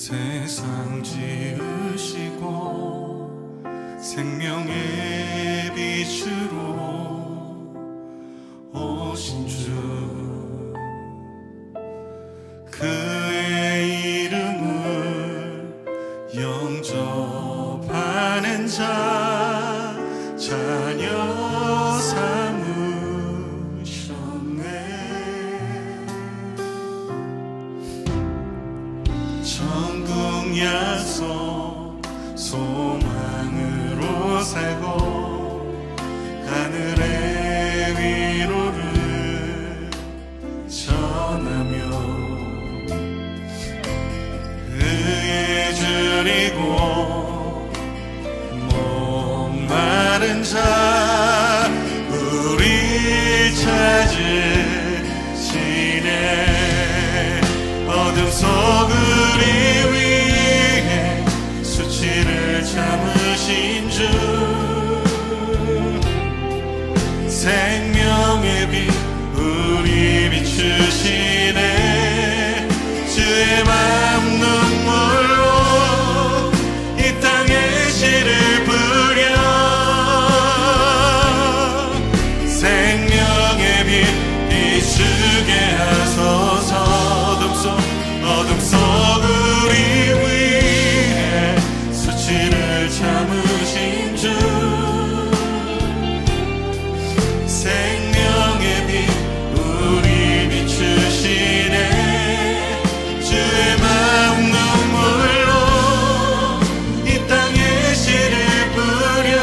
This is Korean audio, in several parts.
세상 지으시고 생명의 빛으로 오신 주, 그의 이름을 영접하는 자 자녀 삼으셨네. 천국 약속 소망으로 살고 하늘의 위로를 전하며 그의 줄이고 목마른 자 우리 찾으시네. 어둠 속을 위해 수치를 참으신 주, 생명의 빛 우리 비추시네. 주의 맘 눈물로 이 땅에 씨를 뿌려 생명의 빛 비추게 하소서. 어둠 속 우리 위해 수치를 참으신 주, 생명의 빛 우리 비추시네. 주의 마음 눈물로 이 땅에 씨를 뿌려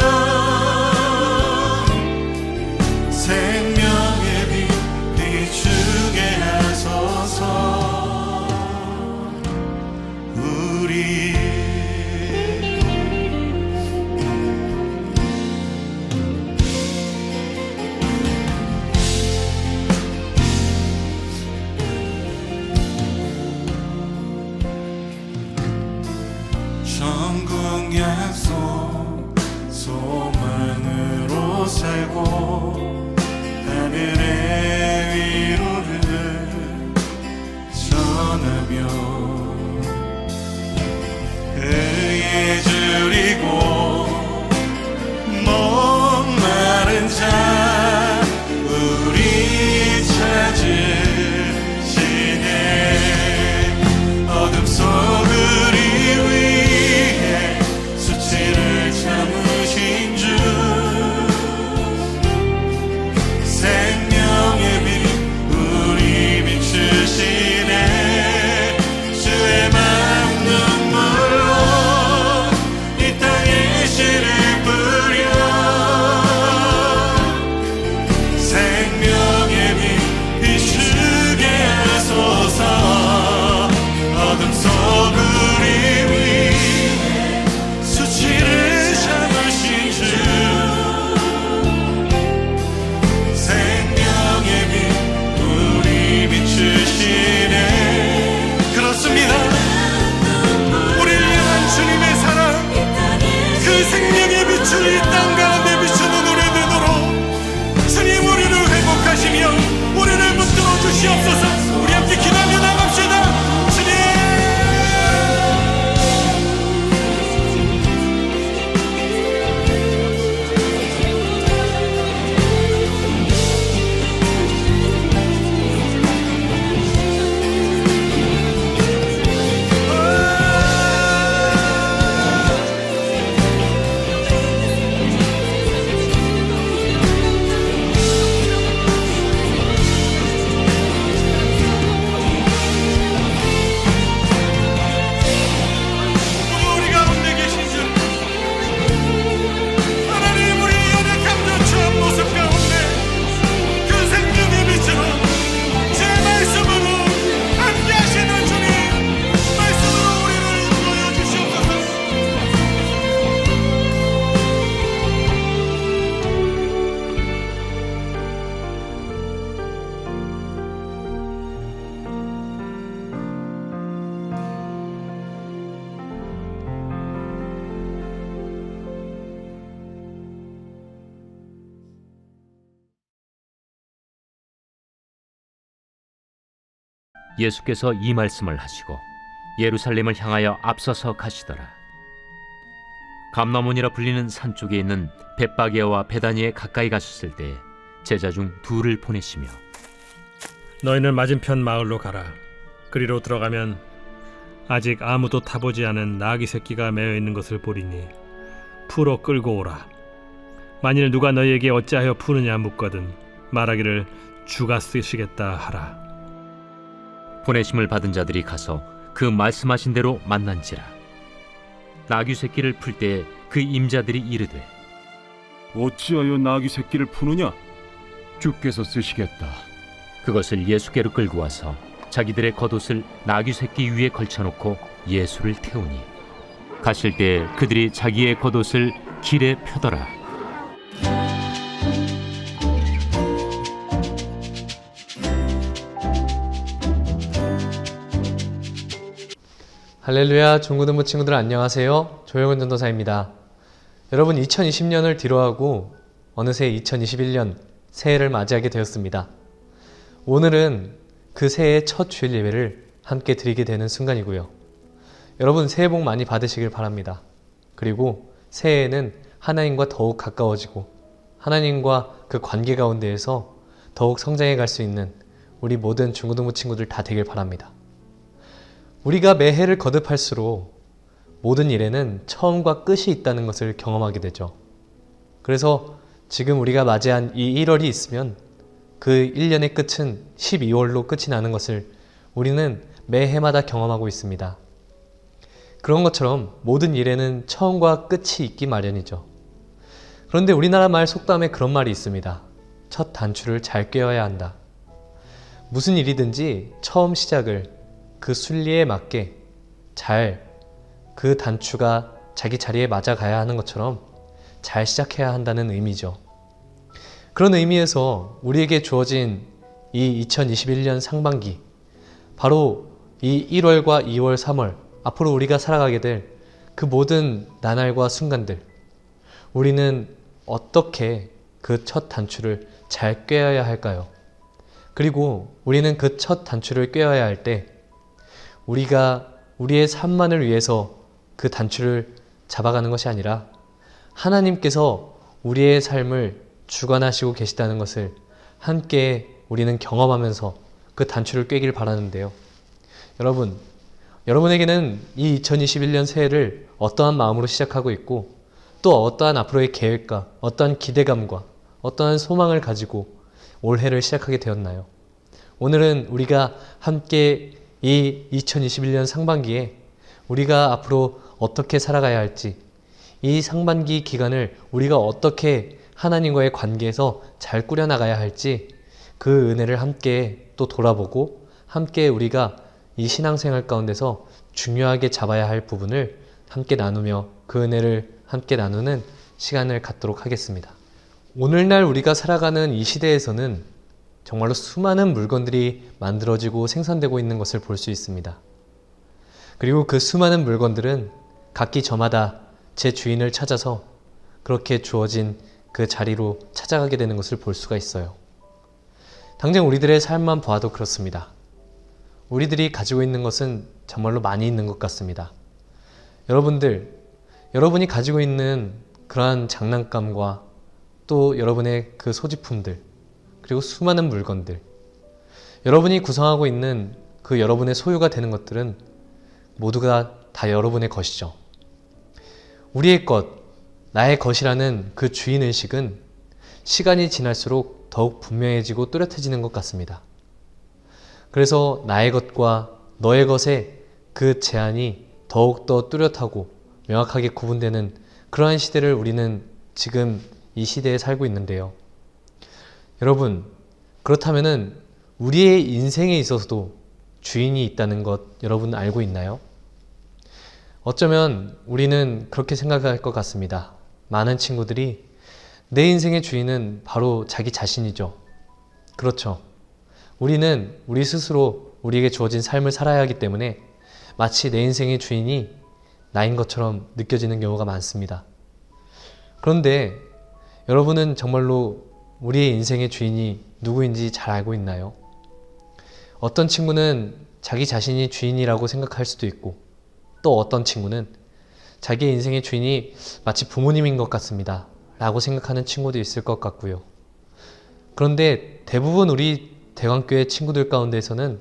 생명의 빛 비추게 하소서. 천국 약속 소망으로 살고 하늘의 위로를 전하며 그의 줄이고 목마른 자 우리 찾으시네. 어둠 속 우리 위해 수치를 참으신 주, 생명의 빛 우리 비추시네. 주의 마음 눈물로 이 땅에 씨를 뿌려 생명의 빛 비추게 하소서. 어둠 속 우리 위해 수치를 참으신 주, 생명의 빛 우리 비추시네. 그렇습니다. 우리를 향한 주님의 사랑, 그 생명의 빛을 이 땅 가운데 비추는 우리 되도록 주님 우리를 회복하시며 우리를 붙들어 주시옵소서. 우리 함께 기도하며 나갑시다. 주님, 예수께서 이 말씀을 하시고 예루살렘을 향하여 앞서서 가시더라. 감람원이라 불리는 산 쪽에 있는 벳바게와 베다니에 가까이 가셨을 때 제자 중 둘을 보내시며 너희는 맞은편 마을로 가라. 그리로 들어가면 아직 아무도 타보지 않은 나귀 새끼가 매어 있는 것을 보리니 풀어 끌고 오라. 만일 누가 너희에게 어찌하여 푸느냐 묻거든 말하기를 주가 쓰시겠다 하라. 보내심을 받은 자들이 가서 그 말씀하신 대로 만난지라. 나귀 새끼를 풀 때 그 임자들이 이르되 어찌하여 나귀 새끼를 푸느냐? 주께서 쓰시겠다. 그것을 예수께로 끌고 와서 자기들의 겉옷을 나귀 새끼 위에 걸쳐놓고 예수를 태우니 가실 때 그들이 자기의 겉옷을 길에 펴더라. 할렐루야, 중고등부 친구들 안녕하세요. 조영은 전도사입니다. 여러분, 2020년을 뒤로하고 어느새 2021년 새해를 맞이하게 되었습니다. 오늘은 그 새해의 첫 주일 예배를 함께 드리게 되는 순간이고요. 여러분, 새해 복 많이 받으시길 바랍니다. 그리고 새해에는 하나님과 더욱 가까워지고 하나님과 그 관계 가운데에서 더욱 성장해 갈 수 있는 우리 모든 중고등부 친구들 다 되길 바랍니다. 우리가 매해를 거듭할수록 모든 일에는 처음과 끝이 있다는 것을 경험하게 되죠. 그래서 지금 우리가 맞이한 이 1월이 있으면 그 1년의 끝은 12월로 끝이 나는 것을 우리는 매해마다 경험하고 있습니다. 그런 것처럼 모든 일에는 처음과 끝이 있기 마련이죠. 그런데 우리나라 말 속담에 그런 말이 있습니다. 첫 단추를 잘 꿰어야 한다. 무슨 일이든지 처음 시작을 그 순리에 맞게 잘 그 단추가 자기 자리에 맞아 가야 하는 것처럼 잘 시작해야 한다는 의미죠. 그런 의미에서 우리에게 주어진 이 2021년 상반기, 바로 이 1월과 2월, 3월, 앞으로 우리가 살아가게 될 그 모든 나날과 순간들, 우리는 어떻게 그 첫 단추를 잘 꿰어야 할까요? 그리고 우리는 그 첫 단추를 꿰어야 할 때 우리가 우리의 삶만을 위해서 그 단추를 잡아가는 것이 아니라 하나님께서 우리의 삶을 주관하시고 계시다는 것을 함께 우리는 경험하면서 그 단추를 꿰길 바라는데요. 여러분, 여러분에게는 이 2021년 새해를 어떠한 마음으로 시작하고 있고 또 어떠한 앞으로의 계획과 어떠한 기대감과 어떠한 소망을 가지고 올해를 시작하게 되었나요? 오늘은 우리가 함께 이 2021년 상반기에 우리가 앞으로 어떻게 살아가야 할지, 이 상반기 기간을 우리가 어떻게 하나님과의 관계에서 잘 꾸려나가야 할지 그 은혜를 함께 또 돌아보고 함께 우리가 이 신앙생활 가운데서 중요하게 잡아야 할 부분을 함께 나누며 그 은혜를 함께 나누는 시간을 갖도록 하겠습니다. 오늘날 우리가 살아가는 이 시대에서는 정말로 수많은 물건들이 만들어지고 생산되고 있는 것을 볼 수 있습니다. 그리고 그 수많은 물건들은 각기 저마다 제 주인을 찾아서 그렇게 주어진 그 자리로 찾아가게 되는 것을 볼 수가 있어요. 당장 우리들의 삶만 봐도 그렇습니다. 우리들이 가지고 있는 것은 정말로 많이 있는 것 같습니다. 여러분이 가지고 있는 그러한 장난감과 또 여러분의 그 소지품들, 그리고 수많은 물건들, 여러분이 구성하고 있는 그 여러분의 소유가 되는 것들은 모두가 다 여러분의 것이죠. 우리의 것, 나의 것이라는 그 주인의식은 시간이 지날수록 더욱 분명해지고 뚜렷해지는 것 같습니다. 그래서 나의 것과 너의 것의 그 제한이 더욱더 뚜렷하고 명확하게 구분되는 그러한 시대를 우리는 지금 이 시대에 살고 있는데요. 여러분, 그렇다면은 우리의 인생에 있어서도 주인이 있다는 것 여러분 알고 있나요? 어쩌면 우리는 그렇게 생각할 것 같습니다. 많은 친구들이 내 인생의 주인은 바로 자기 자신이죠. 그렇죠. 우리는 우리 스스로 우리에게 주어진 삶을 살아야 하기 때문에 마치 내 인생의 주인이 나인 것처럼 느껴지는 경우가 많습니다. 그런데 여러분은 정말로 우리의 인생의 주인이 누구인지 잘 알고 있나요? 어떤 친구는 자기 자신이 주인이라고 생각할 수도 있고, 또 어떤 친구는 자기의 인생의 주인이 마치 부모님인 것 같습니다 라고 생각하는 친구도 있을 것 같고요. 그런데 대부분 우리 대광교회 친구들 가운데에서는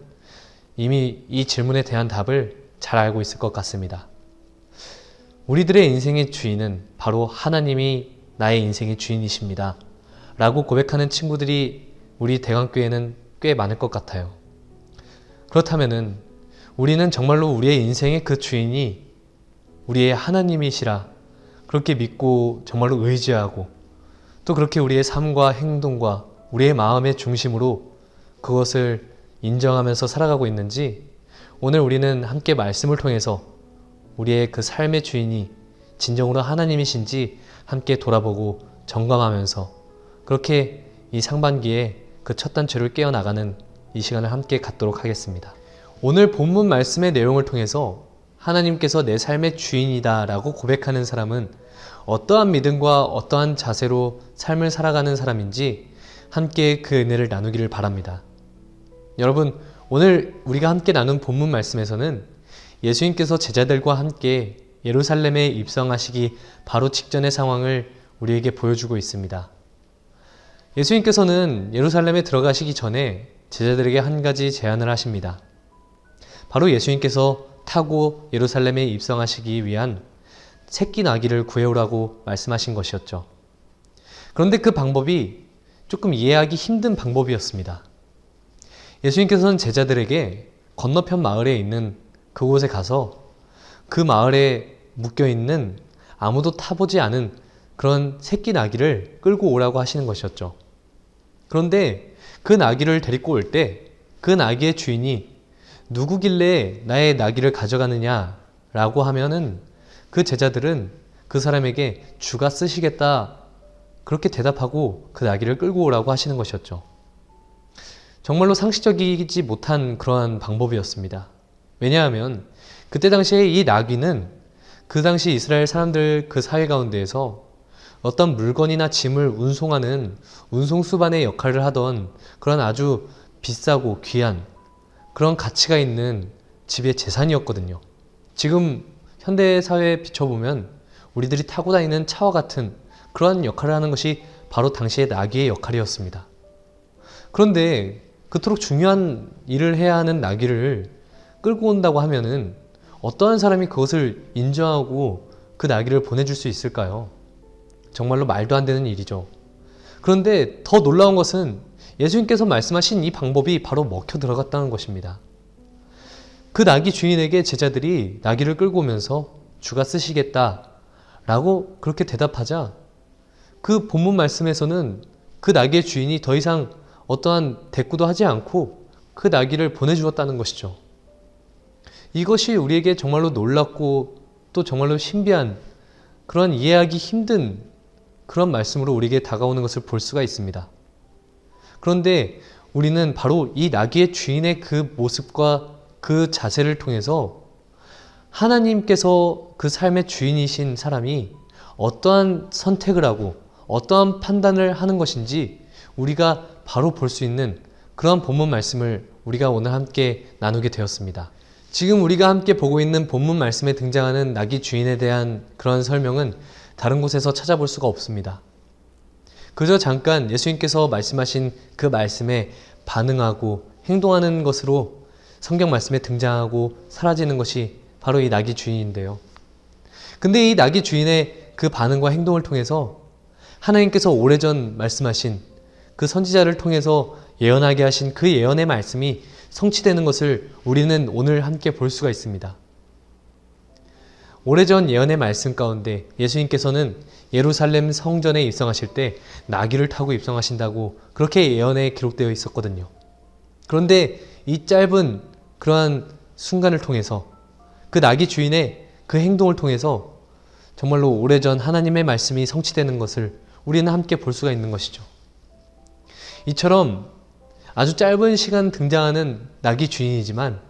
이미 이 질문에 대한 답을 잘 알고 있을 것 같습니다. 우리들의 인생의 주인은 바로 하나님이 나의 인생의 주인이십니다 라고 고백하는 친구들이 우리 대광교회에는 꽤 많을 것 같아요. 그렇다면은 우리는 정말로 우리의 인생의 그 주인이 우리의 하나님이시라 그렇게 믿고 정말로 의지하고, 또 그렇게 우리의 삶과 행동과 우리의 마음의 중심으로 그것을 인정하면서 살아가고 있는지, 오늘 우리는 함께 말씀을 통해서 우리의 그 삶의 주인이 진정으로 하나님이신지 함께 돌아보고 점검하면서 그렇게 이 상반기에 그 첫 단추를 깨어나가는 이 시간을 함께 갖도록 하겠습니다. 오늘 본문 말씀의 내용을 통해서 하나님께서 내 삶의 주인이다 라고 고백하는 사람은 어떠한 믿음과 어떠한 자세로 삶을 살아가는 사람인지 함께 그 은혜를 나누기를 바랍니다. 여러분, 오늘 우리가 함께 나눈 본문 말씀에서는 예수님께서 제자들과 함께 예루살렘에 입성하시기 바로 직전의 상황을 우리에게 보여주고 있습니다. 예수님께서는 예루살렘에 들어가시기 전에 제자들에게 한 가지 제안을 하십니다. 바로 예수님께서 타고 예루살렘에 입성하시기 위한 새끼 나귀를 구해오라고 말씀하신 것이었죠. 그런데 그 방법이 조금 이해하기 힘든 방법이었습니다. 예수님께서는 제자들에게 건너편 마을에 있는 그곳에 가서 그 마을에 묶여있는 아무도 타보지 않은 그런 새끼 나귀를 끌고 오라고 하시는 것이었죠. 그런데 그 나귀를 데리고 올 때 그 나귀의 주인이 누구길래 나의 나귀를 가져가느냐 라고 하면은 그 제자들은 그 사람에게 주가 쓰시겠다 그렇게 대답하고 그 나귀를 끌고 오라고 하시는 것이었죠. 정말로 상식적이지 못한 그러한 방법이었습니다. 왜냐하면 그때 당시에 이 나귀는 그 당시 이스라엘 사람들 그 사회 가운데에서 어떤 물건이나 짐을 운송하는 운송수반의 역할을 하던 그런 아주 비싸고 귀한 그런 가치가 있는 집의 재산이었거든요. 지금 현대사회에 비춰보면 우리들이 타고 다니는 차와 같은 그러한 역할을 하는 것이 바로 당시의 나귀의 역할이었습니다. 그런데 그토록 중요한 일을 해야 하는 나귀를 끌고 온다고 하면은 어떠한 사람이 그것을 인정하고 그 나귀를 보내줄 수 있을까요? 정말로 말도 안 되는 일이죠. 그런데 더 놀라운 것은 예수님께서 말씀하신 이 방법이 바로 먹혀 들어갔다는 것입니다. 그 나귀 주인에게 제자들이 나귀를 끌고 오면서 주가 쓰시겠다 라고 그렇게 대답하자 그 본문 말씀에서는 그 나귀의 주인이 더 이상 어떠한 대꾸도 하지 않고 그 나귀를 보내주었다는 것이죠. 이것이 우리에게 정말로 놀랍고 또 정말로 신비한 그런 이해하기 힘든 그런 말씀으로 우리에게 다가오는 것을 볼 수가 있습니다. 그런데 우리는 바로 이 나귀의 주인의 그 모습과 그 자세를 통해서 하나님께서 그 삶의 주인이신 사람이 어떠한 선택을 하고 어떠한 판단을 하는 것인지 우리가 바로 볼 수 있는 그런 본문 말씀을 우리가 오늘 함께 나누게 되었습니다. 지금 우리가 함께 보고 있는 본문 말씀에 등장하는 나귀 주인에 대한 그런 설명은 다른 곳에서 찾아볼 수가 없습니다. 그저 잠깐 예수님께서 말씀하신 그 말씀에 반응하고 행동하는 것으로 성경 말씀에 등장하고 사라지는 것이 바로 이 나귀 주인인데요. 근데 이 나귀 주인의 그 반응과 행동을 통해서 하나님께서 오래전 말씀하신 그 선지자를 통해서 예언하게 하신 그 예언의 말씀이 성취되는 것을 우리는 오늘 함께 볼 수가 있습니다. 오래전 예언의 말씀 가운데 예수님께서는 예루살렘 성전에 입성하실 때 나귀를 타고 입성하신다고 그렇게 예언에 기록되어 있었거든요. 그런데 이 짧은 그러한 순간을 통해서 그 나귀 주인의 그 행동을 통해서 정말로 오래전 하나님의 말씀이 성취되는 것을 우리는 함께 볼 수가 있는 것이죠. 이처럼 아주 짧은 시간 등장하는 나귀 주인이지만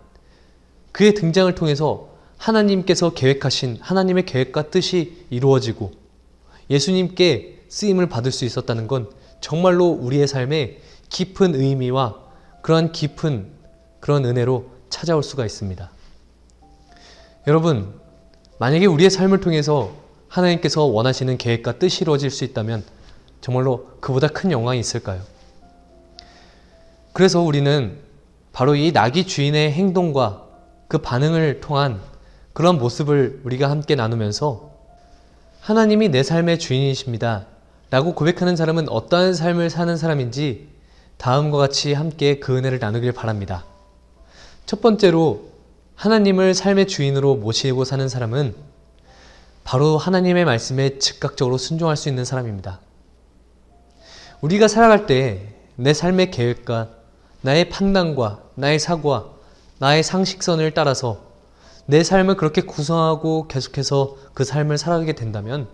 그의 등장을 통해서 하나님께서 계획하신 하나님의 계획과 뜻이 이루어지고 예수님께 쓰임을 받을 수 있었다는 건 정말로 우리의 삶에 깊은 의미와 그러한 깊은 그런 은혜로 찾아올 수가 있습니다. 여러분, 만약에 우리의 삶을 통해서 하나님께서 원하시는 계획과 뜻이 이루어질 수 있다면 정말로 그보다 큰 영광이 있을까요? 그래서 우리는 바로 이 나귀 주인의 행동과 그 반응을 통한 그런 모습을 우리가 함께 나누면서 하나님이 내 삶의 주인이십니다 라고 고백하는 사람은 어떠한 삶을 사는 사람인지 다음과 같이 함께 그 은혜를 나누길 바랍니다. 첫 번째로 하나님을 삶의 주인으로 모시고 사는 사람은 바로 하나님의 말씀에 즉각적으로 순종할 수 있는 사람입니다. 우리가 살아갈 때 내 삶의 계획과 나의 판단과 나의 사고와 나의 상식선을 따라서 내 삶을 그렇게 구성하고 계속해서 그 삶을 살아가게 된다면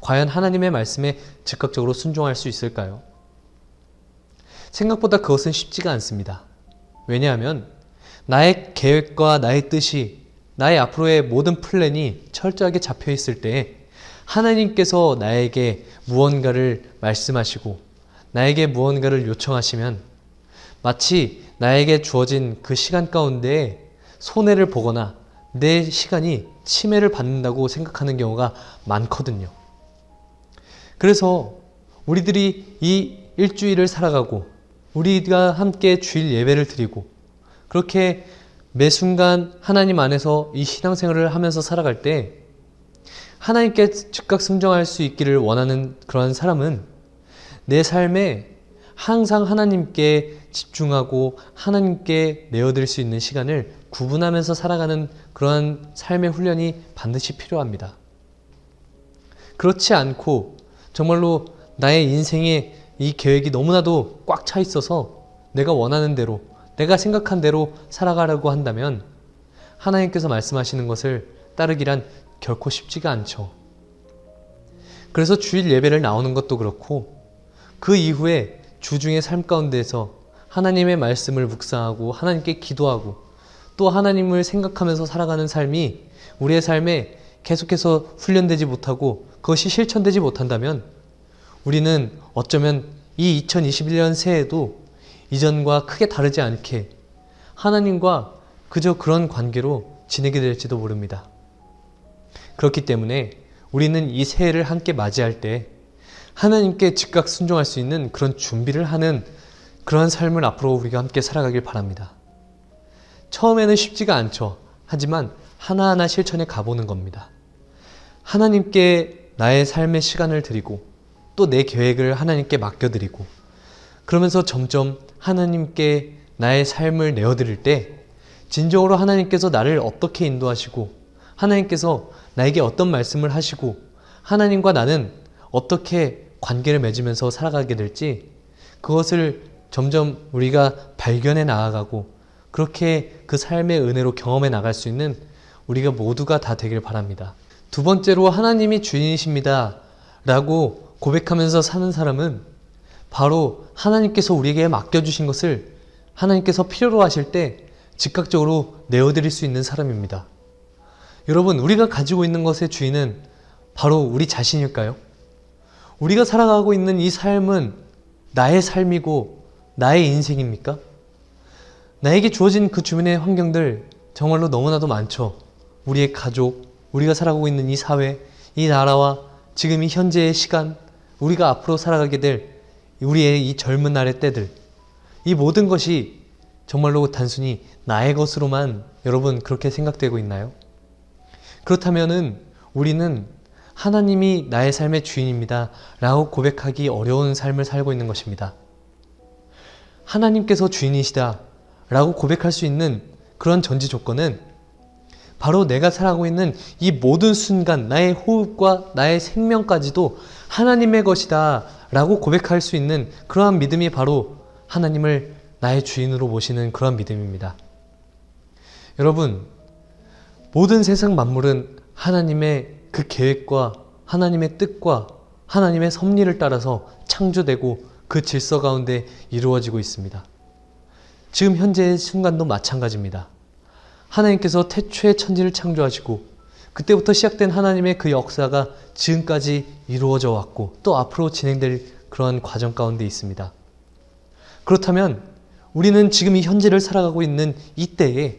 과연 하나님의 말씀에 즉각적으로 순종할 수 있을까요? 생각보다 그것은 쉽지가 않습니다. 왜냐하면 나의 계획과 나의 뜻이 나의 앞으로의 모든 플랜이 철저하게 잡혀 있을 때 하나님께서 나에게 무언가를 말씀하시고 나에게 무언가를 요청하시면 마치 나에게 주어진 그 시간 가운데 손해를 보거나 내 시간이 침해를 받는다고 생각하는 경우가 많거든요. 그래서 우리들이 이 일주일을 살아가고 우리가 함께 주일 예배를 드리고 그렇게 매 순간 하나님 안에서 이 신앙생활을 하면서 살아갈 때 하나님께 즉각 순종할 수 있기를 원하는 그런 사람은 내 삶에 항상 하나님께 집중하고 하나님께 내어드릴 수 있는 시간을 구분하면서 살아가는 그러한 삶의 훈련이 반드시 필요합니다. 그렇지 않고 정말로 나의 인생에 이 계획이 너무나도 꽉 차 있어서 내가 원하는 대로 내가 생각한 대로 살아가려고 한다면 하나님께서 말씀하시는 것을 따르기란 결코 쉽지가 않죠. 그래서 주일 예배를 나오는 것도 그렇고 그 이후에 주중의 삶 가운데에서 하나님의 말씀을 묵상하고 하나님께 기도하고 또 하나님을 생각하면서 살아가는 삶이 우리의 삶에 계속해서 훈련되지 못하고 그것이 실천되지 못한다면 우리는 어쩌면 이 2021년 새해에도 이전과 크게 다르지 않게 하나님과 그저 그런 관계로 지내게 될지도 모릅니다. 그렇기 때문에 우리는 이 새해를 함께 맞이할 때 하나님께 즉각 순종할 수 있는 그런 준비를 하는 그러한 삶을 앞으로 우리가 함께 살아가길 바랍니다. 처음에는 쉽지가 않죠. 하지만 하나하나 실천해 가보는 겁니다. 하나님께 나의 삶의 시간을 드리고 또 내 계획을 하나님께 맡겨드리고 그러면서 점점 하나님께 나의 삶을 내어드릴 때 진정으로 하나님께서 나를 어떻게 인도하시고 하나님께서 나에게 어떤 말씀을 하시고 하나님과 나는 어떻게 관계를 맺으면서 살아가게 될지 그것을 점점 우리가 발견해 나아가고 그렇게 그 삶의 은혜로 경험해 나갈 수 있는 우리가 모두가 다 되길 바랍니다. 두 번째로 하나님이 주인이십니다 라고 고백하면서 사는 사람은 바로 하나님께서 우리에게 맡겨주신 것을 하나님께서 필요로 하실 때 즉각적으로 내어드릴 수 있는 사람입니다. 여러분, 우리가 가지고 있는 것의 주인은 바로 우리 자신일까요? 우리가 살아가고 있는 이 삶은 나의 삶이고 나의 인생입니까? 나에게 주어진 그 주변의 환경들 정말로 너무나도 많죠. 우리의 가족, 우리가 살아가고 있는 이 사회, 이 나라와 지금 이 현재의 시간, 우리가 앞으로 살아가게 될 우리의 이 젊은 날의 때들, 이 모든 것이 정말로 단순히 나의 것으로만 여러분 그렇게 생각되고 있나요? 그렇다면은 우리는 하나님이 나의 삶의 주인입니다 라고 고백하기 어려운 삶을 살고 있는 것입니다. 하나님께서 주인이시다 라고 고백할 수 있는 그런 전제 조건은 바로 내가 살아가고 있는 이 모든 순간 나의 호흡과 나의 생명까지도 하나님의 것이다 라고 고백할 수 있는 그러한 믿음이 바로 하나님을 나의 주인으로 모시는 그런 믿음입니다. 여러분, 모든 세상 만물은 하나님의 그 계획과 하나님의 뜻과 하나님의 섭리를 따라서 창조되고 그 질서 가운데 이루어지고 있습니다. 지금 현재의 순간도 마찬가지입니다. 하나님께서 태초에 천지를 창조하시고 그때부터 시작된 하나님의 그 역사가 지금까지 이루어져 왔고 또 앞으로 진행될 그런 과정 가운데 있습니다. 그렇다면 우리는 지금 이 현재를 살아가고 있는 이때에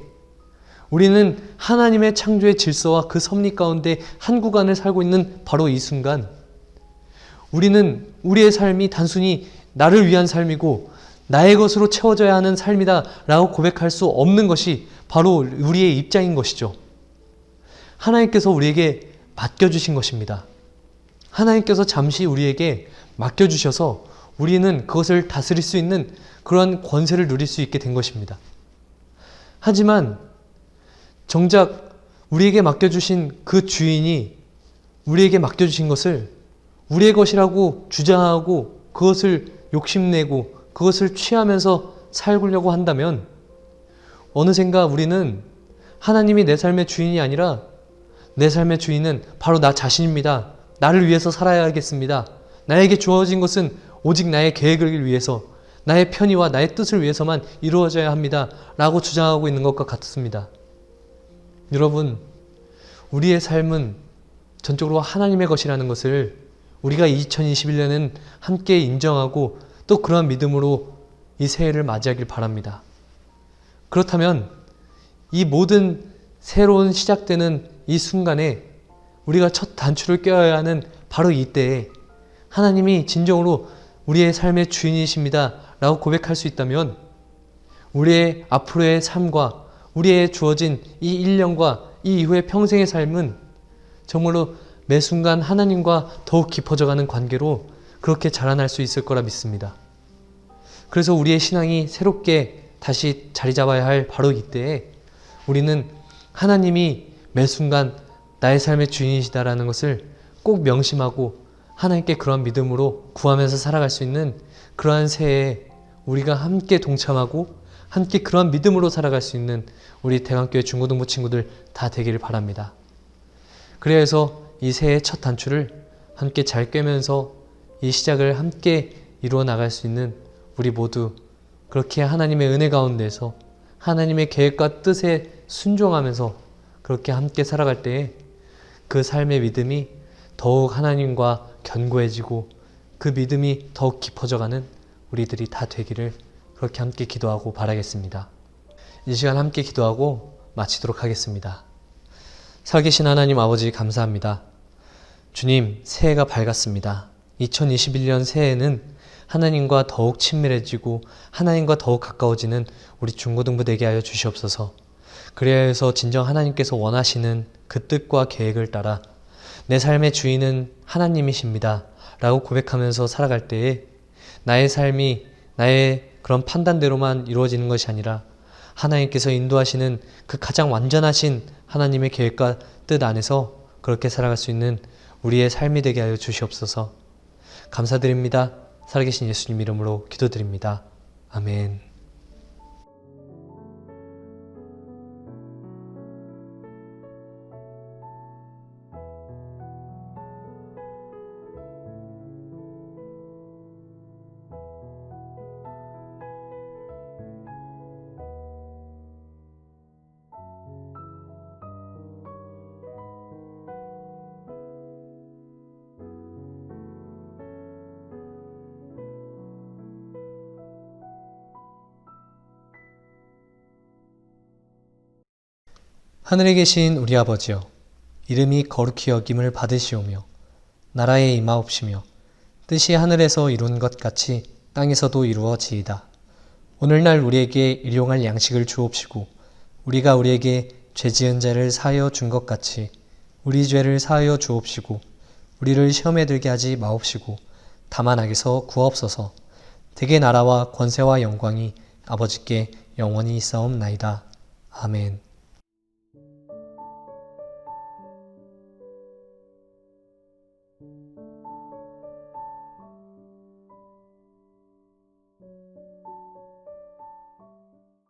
우리는 하나님의 창조의 질서와 그 섭리 가운데 한 구간을 살고 있는 바로 이 순간, 우리는 우리의 삶이 단순히 나를 위한 삶이고 나의 것으로 채워져야 하는 삶이다 라고 고백할 수 없는 것이 바로 우리의 입장인 것이죠. 하나님께서 우리에게 맡겨주신 것입니다. 하나님께서 잠시 우리에게 맡겨주셔서 우리는 그것을 다스릴 수 있는 그러한 권세를 누릴 수 있게 된 것입니다. 하지만 정작 우리에게 맡겨주신 그 주인이 우리에게 맡겨주신 것을 우리의 것이라고 주장하고 그것을 욕심내고 그것을 취하면서 살려고 한다면 어느샌가 우리는 하나님이 내 삶의 주인이 아니라 내 삶의 주인은 바로 나 자신입니다. 나를 위해서 살아야겠습니다. 나에게 주어진 것은 오직 나의 계획을 위해서, 나의 편의와 나의 뜻을 위해서만 이루어져야 합니다 라고 주장하고 있는 것과 같습니다. 여러분, 우리의 삶은 전적으로 하나님의 것이라는 것을 우리가 2021년엔 함께 인정하고 또 그러한 믿음으로 이 새해를 맞이하길 바랍니다. 그렇다면 이 모든 새로운 시작되는 이 순간에 우리가 첫 단추를 꿰어야 하는 바로 이때에 하나님이 진정으로 우리의 삶의 주인이십니다 라고 고백할 수 있다면 우리의 앞으로의 삶과 우리의 주어진 이 1년과 이 이후의 평생의 삶은 정말로 매 순간 하나님과 더욱 깊어져가는 관계로 그렇게 자라날 수 있을 거라 믿습니다. 그래서 우리의 신앙이 새롭게 다시 자리 잡아야 할 바로 이때에 우리는 하나님이 매 순간 나의 삶의 주인이시다라는 것을 꼭 명심하고 하나님께 그러한 믿음으로 구하면서 살아갈 수 있는 그러한 새해에 우리가 함께 동참하고 함께 그러한 믿음으로 살아갈 수 있는 우리 대강교회 중고등부 친구들 다 되기를 바랍니다. 그래서 이 새해의 첫 단추를 함께 잘 꿰면서 이 시작을 함께 이루어 나갈 수 있는 우리 모두 그렇게 하나님의 은혜 가운데서 하나님의 계획과 뜻에 순종하면서 그렇게 함께 살아갈 때에 그 삶의 믿음이 더욱 하나님과 견고해지고 그 믿음이 더욱 깊어져가는 우리들이 다 되기를 그렇게 함께 기도하고 바라겠습니다. 이 시간 함께 기도하고 마치도록 하겠습니다. 살아계신 하나님 아버지 감사합니다. 주님, 새해가 밝았습니다. 2021년 새해에는 하나님과 더욱 친밀해지고 하나님과 더욱 가까워지는 우리 중고등부 되게 하여 주시옵소서. 그래야 해서 진정 하나님께서 원하시는 그 뜻과 계획을 따라 내 삶의 주인은 하나님이십니다 라고 고백하면서 살아갈 때에 나의 삶이 나의 그런 판단대로만 이루어지는 것이 아니라 하나님께서 인도하시는 그 가장 완전하신 하나님의 계획과 뜻 안에서 그렇게 살아갈 수 있는 우리의 삶이 되게 하여 주시옵소서. 감사드립니다. 살아계신 예수님 이름으로 기도드립니다. 아멘. 하늘에 계신 우리 아버지여, 이름이 거룩히 여김을 받으시오며 나라에 임하옵시며 뜻이 하늘에서 이룬 것 같이 땅에서도 이루어지이다. 오늘날 우리에게 일용할 양식을 주옵시고 우리가 우리에게 죄지은 자를 사하여 준 것 같이 우리 죄를 사하여 주옵시고 우리를 시험에 들게 하지 마옵시고 다만 악에서 구하옵소서. 대개 나라와 권세와 영광이 아버지께 영원히 있사옵나이다. 아멘.